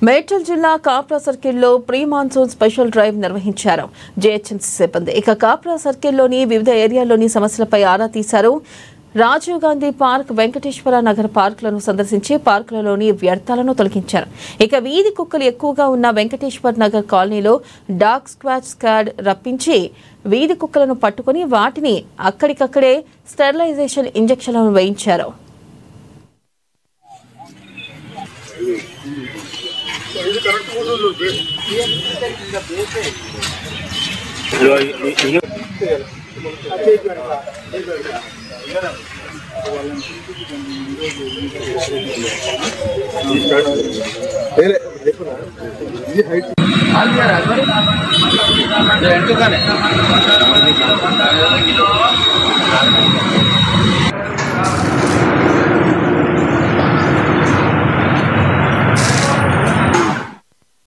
మేడ్చల్ జిల్లా కాప్రా సర్కిల్లో pre monsoon special drive నిర్వహించారు. జేహెచ్ఎంసీ సిబ్బంది కాప్రా సర్కిల్లోని వివిధ ఏరియాల్లోని సమస్యలపై ఆరా తీశారు. రాజీవ్ గాంధీ పార్క్, వెంకటేశ్వర నగర్ పార్కులను సందర్శించి పార్కులలోని వ్యర్థాలను తొలగించారు. వీధి కుక్కలు ఎక్కువగా ఉన్న వెంకటేశ్వర్ నగర్ కాలనీలో డాగ్ స్క్వాడ్ రప్పించి వీధి కుక్కలను పట్టుకుని వాటిని అక్కడికక్కడే స్టెరిలైజేషన్ ఇంజెక్షన్లను వేయించారు. ఎంటుగానే